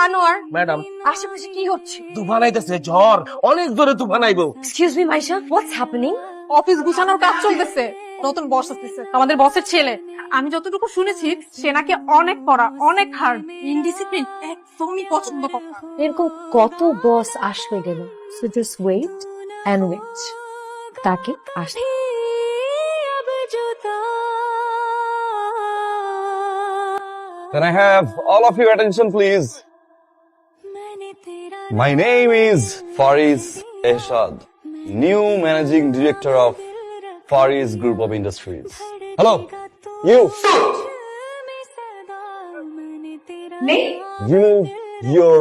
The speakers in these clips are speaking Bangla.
আনোয়ার, ম্যাডাম, আশেপাশে কি হচ্ছে? তুফান আইতেছে, ঝড়, অনেক জোরে তুফান আইবো। Excuse me Maisha, what's happening? Office গুছানোর কাজ চলতেছে, নতুন বস আসতেছে, আমাদের বসের ছেলে। আমি যতটুকু শুনেছি সে নাকি অনেক পড়া, অনেক হার্ড, ইনডিসিপ্লিন একদমই পছন্দ করে না। এরকম কত বস আসবে গেল, so just wait and wait, তাকে আসতে। Can I have all of your attention, please? My name is Fariz Eshad, new managing director of Fariz Group of Industries. Hello, you. Remove your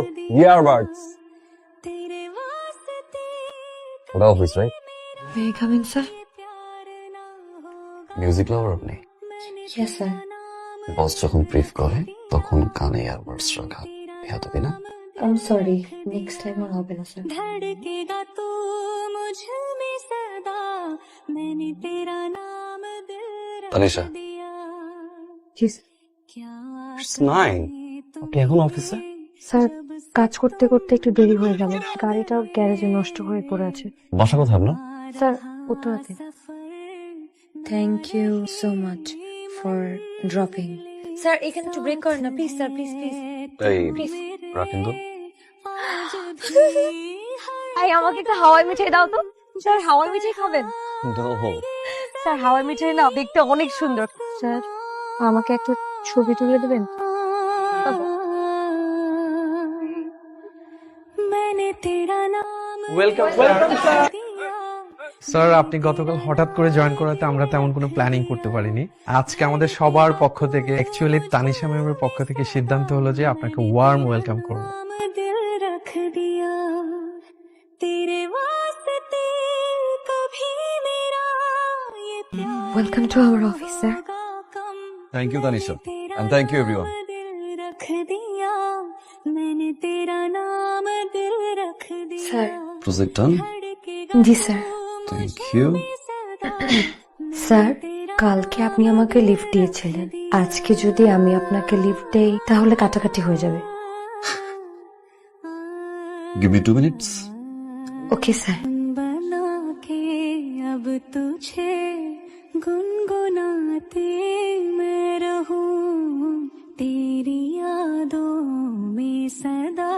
earbuds. What office, right? May I come in, sir? Music lover আপনি? Yes, sir. বস যখন ব্রিফ করে তখন কানে ইয়ারবাডস রাখা বেয়াদবি না? I'm sorry. Next time আর হবে না, sir. धड़केगा तू मुझ में सदा मैंने तेरा नाम दिल रख তানিশা, दिया Yes. क्या it's 9. আপনি এখন অফিসে? স্যার, কাজ করতে করতে একটু দেরি হয়ে গেল, গাড়িটাও গ্যারেজে নষ্ট হয়ে পড়ে আছে। বাসা কোথায় আপনার? স্যার, উত্তরাতে। Thank you so much for dropping. Sir, এখানে একটু ব্রেক করেন না প্লিজ, স্যার, প্লিজ প্লিজ এই প্লিজ। রাখেন তো। এই, আমাকে একটা হাওয়াই মিঠাই দাও তো। স্যার, হাওয়াই মিঠাই খাবেন? No. স্যার, হাওয়াই মিঠাই না দেখতে অনেক সুন্দর। স্যার, আমাকে একটা ছবি তুলে দেবেন? मैंने तेरा नाम ওয়েলকাম। স্যার, আপনি গতকাল হঠাৎ করে জয়েন করাতে আমরা তেমন কোনো প্ল্যানিং করতে পারিনি। আজকে আমাদের সবার পক্ষ থেকে, অ্যাকচুয়ালি তানিশা ম্যামের পক্ষ থেকে সিদ্ধান্ত হলো যে আপনাকে ওয়ার্ম ওয়েলকাম করব। दिल रख दिया तेरे वास्ते कभी मेरा ये प्यार welcome to our office, sir. Come Thank you, Tanisha. And thank you, everyone. दिल रख दिया मैंने तेरा नाम दिल रख दिया sir. Project done? G sir. Thank you. Sir, কালকে আপনি আমাকে লিফট দিয়েছিলেন, আজকে যদি আমি আপনাকে লিফট দেই তাহলে কাটাকাটি হয়ে যাবে। Give me 2 minutes. Okay sir. बना के अब तुझे गुनगुनाते मैं रहूं तेरी यादों में सदा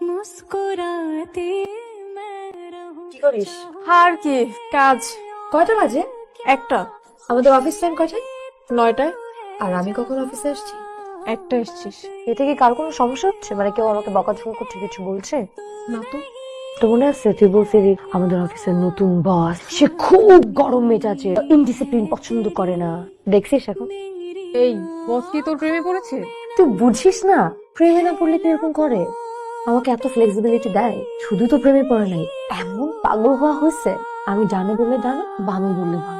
मुस्कुराते मैं रहूं কি করিস? আর কি কাজ? কয়টা বাজে? একটা আমাদের অফিস টাইম কয়টায়? 9টায়। আর আমি কখন অফিসে আসছি? একটা এসছিস এতে কি কার কোনো সমস্যা হচ্ছে? মানে কেউ আমাকে বকাঝকা করছে, কিছু বলছে? না তো। তো মনে আছে তুই বলছিলি আমাদের অফিসের নতুন বস, সে খুব গরম মেজাজে, ইনডিসিপ্লিন পছন্দ করে না। দেখছিস এখন? এই বস কি তোর প্রেমে পড়েছে? তুই বুঝিস না, প্রেমে না পড়লে কি এরকম করে? আমাকে এত ফ্লেক্সিবিলিটি দেয়। শুধু তো প্রেমে পড়ে নাই, এমন পাগল হওয়া হয়েছে, আমি ডানে বললে ডানে, বামে বললে বাম।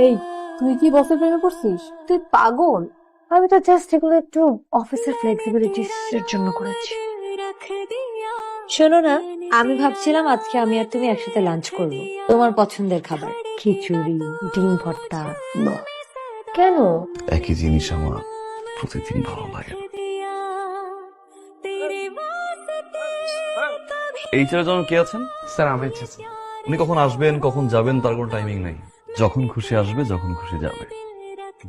এই তুই কি বসের প্রেমে পড়ছিস? তুই পাগল? আমি তো জাস্ট এগুলো একটু অফিসের ফ্লেক্সিবিলিটির জন্য করেছি। रख दिया শোনো না, আমি ভাবছিলাম আজকে আমি আর তুমি একসাথে লাঞ্চ করব, তোমার পছন্দের খাবার, খিচুড়ি, ডিম ভর্তা। না, কেন? একই জিনিস আমার প্রতিদিন ভালো লাগে না। दिया तेरे वास्ते कभी এই ছেলের জন্য কে আছেন? স্যার, আমি এসেছি। উনি কখন আসবেন কখন যাবেন তার কোনো টাইমিং নেই। যখন খুশি আসবে, যখন খুশি যাবে।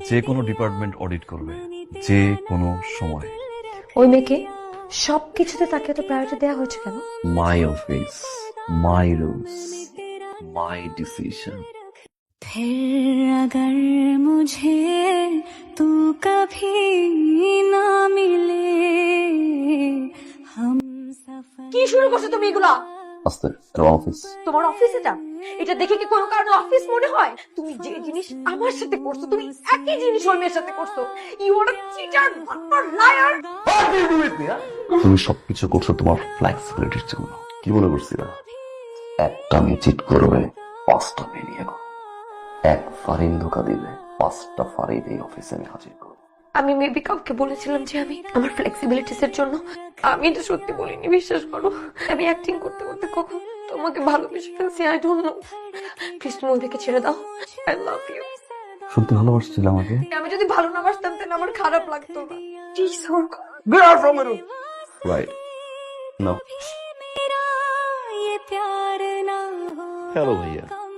যে কোনো ডিপার্টমেন্ট অডিট করবে, যে কোনো সময়। ওই মেয়েকে সবকিছুতে তাকে এত প্রায়োরিটি দেওয়া হয়েছে কেন? My office, my rules, my decision. फिर अगर मुझे तू कभी ना मिले हम सफर কি শুরু করছো তুমি এগুলা? আস্তে, অফিস। তোমার অফিস এটা? এটা দেখে কি কোনো কারণে অফিস মনে হয়? তুমি যে জিনিস আমার সাথে করছো, তুমি একই জিনিস ওই মেয়ের সাথে করছো। ইউ আর আ চিটার, বাটপার, লায়ার। তুমি সবকিছু করছো তোমার ফ্লেক্সিবিলিটির জন্য। কি মনে করছিলা একটা মেয়ে চিট করবে, 5টা মেয়ে নিয়ে করো? এক ফারিন ধোকা দিলে 5টা ফারিন এই অফিসে আমি হাজির করবো। আমি মেবি কাউকে বলেছিলাম যে আমি আমার ফ্লেক্সিবিলিটিস এর জন্য, আমি এটা সত্যি বলিনি, বিশ্বাস করো। আমি অ্যাক্টিং করতে করতে কখন তোমাকে ভালোবেসে ফেলছি, আই ডোন্ট নো। প্লিজ তুমি ওদেরকে ছেড়ে দাও, আই লাভ ইউ। সত্যি ভালোবাসছিল আমাকে? আমি যদি ভালো না বাসতাম তাহলে আমার খারাপ লাগতো না। Please, Orko. Get out from my room. Right now मेरा ये प्यार ना हो হ্যালো ভাইয়া कम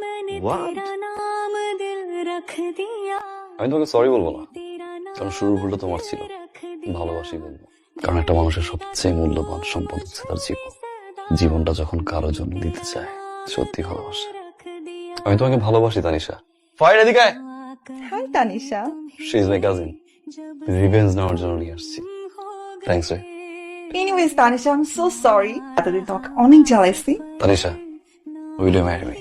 मैंने What? तेरा नाम दिल रख दिया আমি তোমাকে সরি বলবো না तेरा नाम কারণ শুরুর ভুলটা তোমার ছিল रख दिया ভালোবাসি বলবো কারণ একটা মানুষের সবচেয়ে মূল্যবান সম্পদ হচ্ছে তার জীবন জীবনটা যখন কারোর জন্য দিতে চায় সত্যি ভালোবাসে रख दिया আমি তোমাকে ভালোবাসি তানিশা ফাইল এদিকে hi Tanisha she is my cousin revenge নেওয়ার জন্য নিয়ে আসছি থ্যাঙ্কস রে anyways Tanisha I am so sorry এতদিন তোমাকে অনেক জ্বালাইছি Tanisha will you marry me